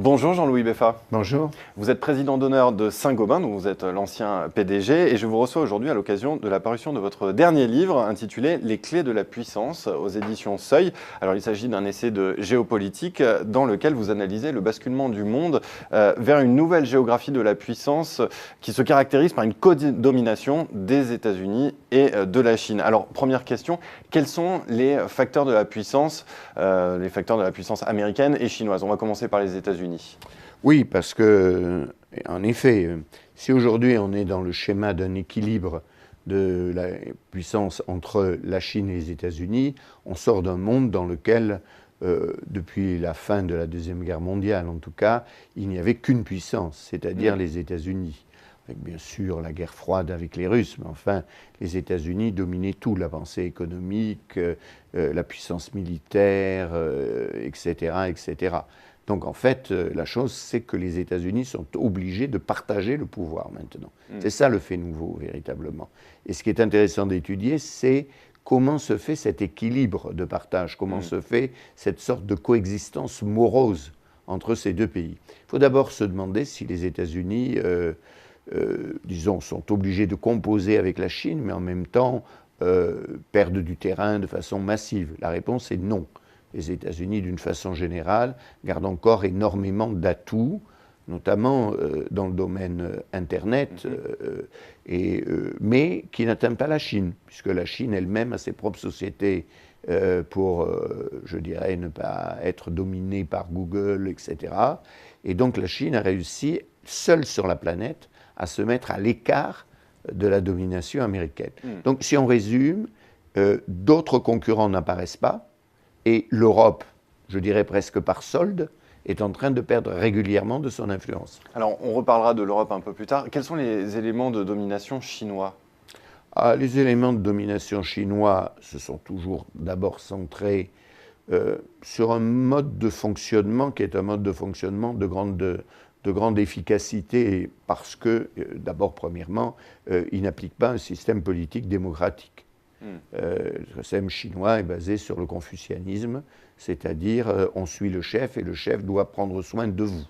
Bonjour Jean-Louis Beffa. Bonjour. Vous êtes président d'honneur de Saint-Gobain, dont vous êtes l'ancien PDG, et je vous reçois aujourd'hui à l'occasion de la parution de votre dernier livre intitulé Les clés de la puissance aux éditions Seuil. Alors il s'agit d'un essai de géopolitique dans lequel vous analysez le basculement du monde vers une nouvelle géographie de la puissance qui se caractérise par une codomination des États-Unis et de la Chine. Alors première question, quels sont les facteurs de la puissance américaine et chinoise? On va commencer par les États-Unis. Oui, parce que, en effet, si aujourd'hui on est dans le schéma d'un équilibre de la puissance entre la Chine et les États-Unis, on sort d'un monde dans lequel, depuis la fin de la Deuxième Guerre mondiale en tout cas, il n'y avait qu'une puissance, c'est-à-dire les États-Unis. Avec bien sûr la guerre froide avec les Russes, mais enfin, les États-Unis dominaient tout, l'avancée économique, la puissance militaire, etc., etc. Donc en fait, la chose, c'est que les États-Unis sont obligés de partager le pouvoir maintenant. C'est ça le fait nouveau, véritablement. Et ce qui est intéressant d'étudier, c'est comment se fait cet équilibre de partage, comment se fait cette sorte de coexistence morose entre ces deux pays. Il faut d'abord se demander si les États-Unis, disons, sont obligés de composer avec la Chine, mais en même temps perdent du terrain de façon massive. La réponse est non. Les États-Unis, d'une façon générale, gardent encore énormément d'atouts, notamment dans le domaine Internet, mais qui n'atteignent pas la Chine, puisque la Chine elle-même a ses propres sociétés pour, je dirais, ne pas être dominée par Google, etc. Et donc la Chine a réussi, seule sur la planète, à se mettre à l'écart de la domination américaine. Donc si on résume, d'autres concurrents n'apparaissent pas, et l'Europe, je dirais presque par solde, est en train de perdre régulièrement de son influence. Alors, on reparlera de l'Europe un peu plus tard. Quels sont les éléments de domination chinois? Les éléments de domination chinois se sont toujours d'abord centrés sur un mode de fonctionnement qui est un mode de fonctionnement de grande efficacité parce que, d'abord, premièrement, il n'applique pas un système politique démocratique. Le système chinois est basé sur le confucianisme, c'est-à-dire on suit le chef et le chef doit prendre soin de vous.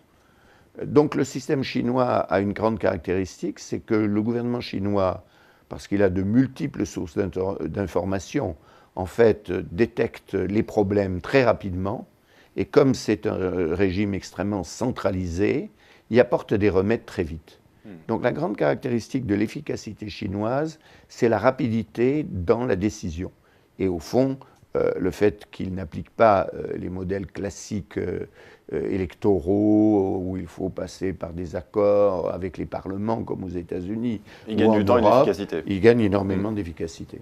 Donc le système chinois a une grande caractéristique, c'est que le gouvernement chinois, parce qu'il a de multiples sources d'informations, en fait détecte les problèmes très rapidement, et comme c'est un régime extrêmement centralisé, il apporte des remèdes très vite. Donc la grande caractéristique de l'efficacité chinoise, c'est la rapidité dans la décision. Et au fond, le fait qu'il n'applique pas les modèles classiques électoraux où il faut passer par des accords avec les parlements comme aux États-Unis. Il gagne du temps et de l'efficacité. Il gagne énormément d'efficacité.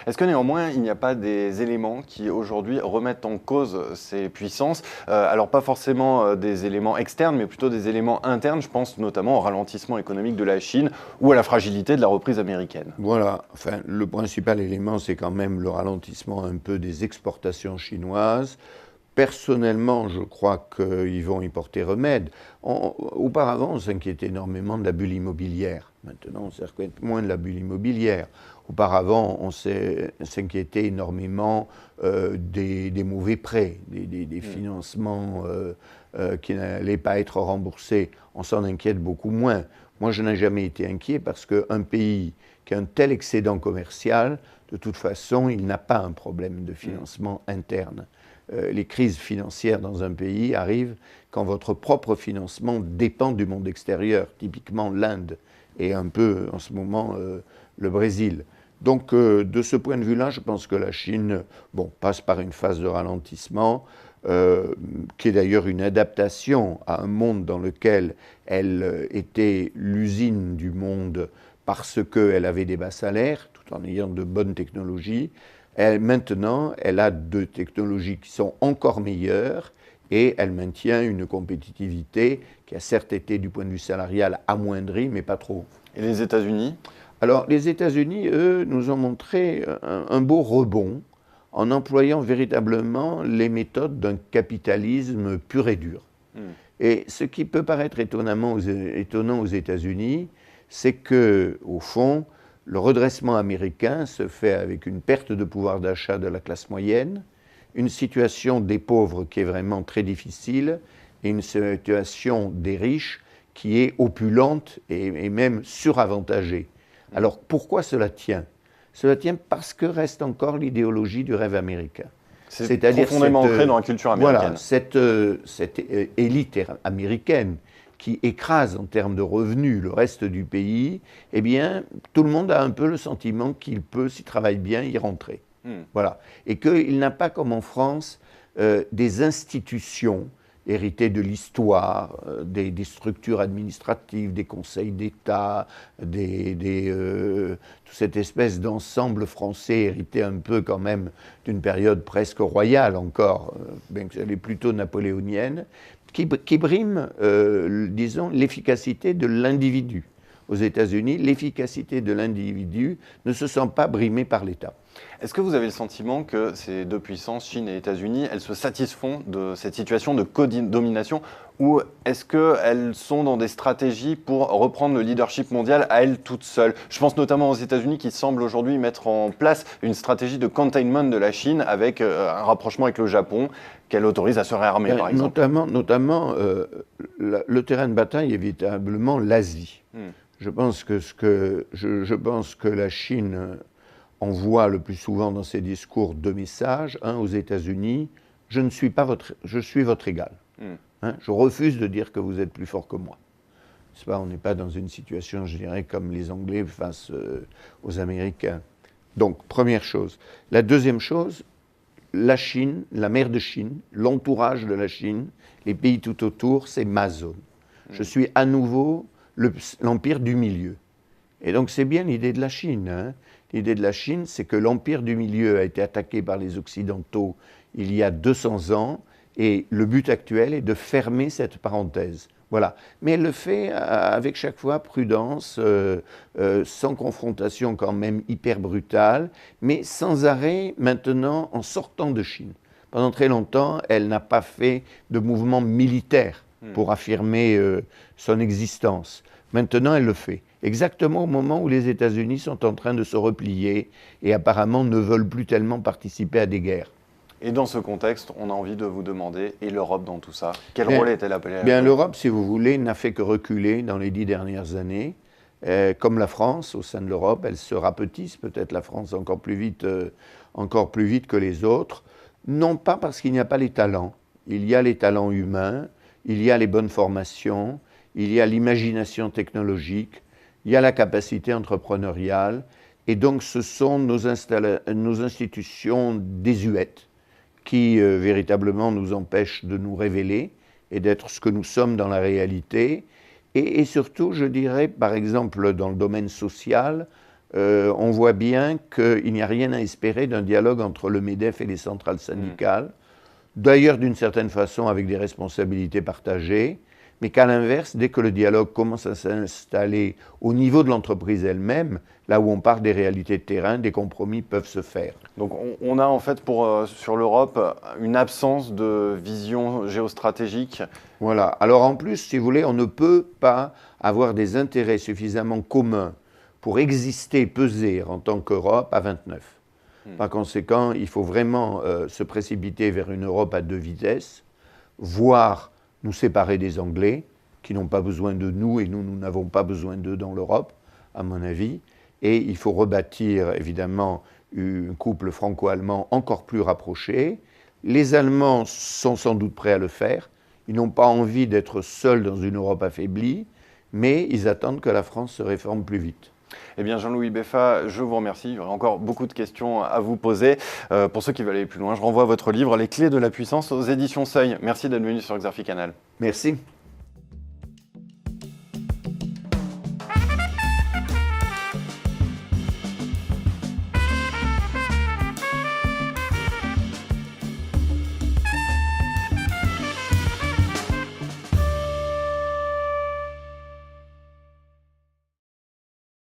Est-ce que néanmoins, il n'y a pas des éléments qui aujourd'hui remettent en cause ces puissances? Alors pas forcément des éléments externes, mais plutôt des éléments internes. Je pense notamment au ralentissement économique de la Chine ou à la fragilité de la reprise américaine. Voilà. Enfin, le principal élément, c'est quand même le ralentissement un peu des exportations chinoises. Personnellement, je crois qu'ils vont y porter remède. Auparavant, on s'inquiétait énormément de la bulle immobilière. Maintenant, on s'inquiète moins de la bulle immobilière. Auparavant, on s'inquiétait énormément des mauvais prêts, des financements qui n'allaient pas être remboursés. On s'en inquiète beaucoup moins. Moi, je n'ai jamais été inquiet parce qu'un pays qui a un tel excédent commercial, de toute façon, il n'a pas un problème de financement interne. Les crises financières dans un pays arrivent quand votre propre financement dépend du monde extérieur, typiquement l'Inde et un peu en ce moment le Brésil. Donc de ce point de vue-là, je pense que la Chine passe par une phase de ralentissement qui est d'ailleurs une adaptation à un monde dans lequel elle était l'usine du monde parce qu'elle avait des bas salaires tout en ayant de bonnes technologies. Maintenant, elle a deux technologies qui sont encore meilleures et elle maintient une compétitivité qui a certes été, du point de vue salarial, amoindrie, mais pas trop. Et les États-Unis? Alors, les États-Unis, eux, nous ont montré un beau rebond en employant véritablement les méthodes d'un capitalisme pur et dur. Et ce qui peut paraître étonnant aux États-Unis, c'est que, au fond, le redressement américain se fait avec une perte de pouvoir d'achat de la classe moyenne, une situation des pauvres qui est vraiment très difficile et une situation des riches qui est opulente et même suravantagée. Alors pourquoi cela tient? Cela tient parce que reste encore l'idéologie du rêve américain. C'est profondément ancré dans la culture américaine. Voilà, cette élite américaine qui écrase en termes de revenus le reste du pays, eh bien, tout le monde a un peu le sentiment qu'il peut, s'il travaille bien, y rentrer. Voilà. Et qu'il n'a pas, comme en France, des institutions héritées de l'histoire, des structures administratives, des conseils d'État, toute cette espèce d'ensemble français hérité un peu quand même d'une période presque royale encore, bien qu'elle est plutôt napoléonienne, qui brime, disons, l'efficacité de l'individu. Aux États-Unis, l'efficacité de l'individu ne se sent pas brimée par l'État. Est-ce que vous avez le sentiment que ces deux puissances, Chine et États-Unis, elles se satisfont de cette situation de co-domination, ou est-ce qu'elles sont dans des stratégies pour reprendre le leadership mondial à elles toutes seules? Je pense notamment aux États-Unis qui semblent aujourd'hui mettre en place une stratégie de containment de la Chine avec un rapprochement avec le Japon qu'elle autorise à se réarmer, par exemple. Notamment le terrain de bataille est véritablement l'Asie. Je pense que la Chine envoie le plus souvent dans ses discours deux messages. Un, aux États-Unis, je suis votre égal. Je refuse de dire que vous êtes plus fort que moi. On n'est pas dans une situation, je dirais, comme les Anglais face aux Américains. Donc, première chose. La deuxième chose, la Chine, la mer de Chine, l'entourage de la Chine, les pays tout autour, c'est ma zone. Je suis à nouveau l'empire du milieu. Et donc c'est bien l'idée de la Chine. L'idée de la Chine, c'est que l'empire du milieu a été attaqué par les Occidentaux il y a 200 ans, et le but actuel est de fermer cette parenthèse. Voilà. Mais elle le fait avec chaque fois prudence, sans confrontation quand même hyper brutale, mais sans arrêt maintenant en sortant de Chine. Pendant très longtemps, elle n'a pas fait de mouvement militaire pour affirmer son existence. Maintenant, elle le fait. Exactement au moment où les États-Unis sont en train de se replier et apparemment ne veulent plus tellement participer à des guerres. Et dans ce contexte, on a envie de vous demander, et l'Europe dans tout ça, quel rôle est-elle appelée à jouer? Bien, l'Europe, si vous voulez, n'a fait que reculer dans les 10 dernières années. Comme la France, au sein de l'Europe, elle se rapetisse, peut-être la France encore plus vite que les autres. Non pas parce qu'il n'y a pas les talents. Il y a les talents humains, il y a les bonnes formations, il y a l'imagination technologique, il y a la capacité entrepreneuriale, et donc ce sont nos institutions désuètes qui véritablement nous empêchent de nous révéler et d'être ce que nous sommes dans la réalité. Et surtout, je dirais, par exemple, dans le domaine social, on voit bien qu'il n'y a rien à espérer d'un dialogue entre le MEDEF et les centrales syndicales, d'ailleurs d'une certaine façon avec des responsabilités partagées, mais qu'à l'inverse, dès que le dialogue commence à s'installer au niveau de l'entreprise elle-même, là où on part des réalités de terrain, des compromis peuvent se faire. Donc on a en fait sur l'Europe une absence de vision géostratégique. Voilà. Alors en plus, si vous voulez, on ne peut pas avoir des intérêts suffisamment communs pour exister, peser en tant qu'Europe à 29. Par conséquent, il faut vraiment se précipiter vers une Europe à deux vitesses, voire nous séparer des Anglais, qui n'ont pas besoin de nous et nous n'avons pas besoin d'eux dans l'Europe, à mon avis. Et il faut rebâtir, évidemment, un couple franco-allemand encore plus rapproché. Les Allemands sont sans doute prêts à le faire. Ils n'ont pas envie d'être seuls dans une Europe affaiblie, mais ils attendent que la France se réforme plus vite. Eh bien, Jean-Louis Beffa, je vous remercie. Il y aurait encore beaucoup de questions à vous poser. Pour ceux qui veulent aller plus loin, je renvoie à votre livre « Les clés de la puissance » aux éditions Seuil. Merci d'être venu sur Xerfi Canal. Merci.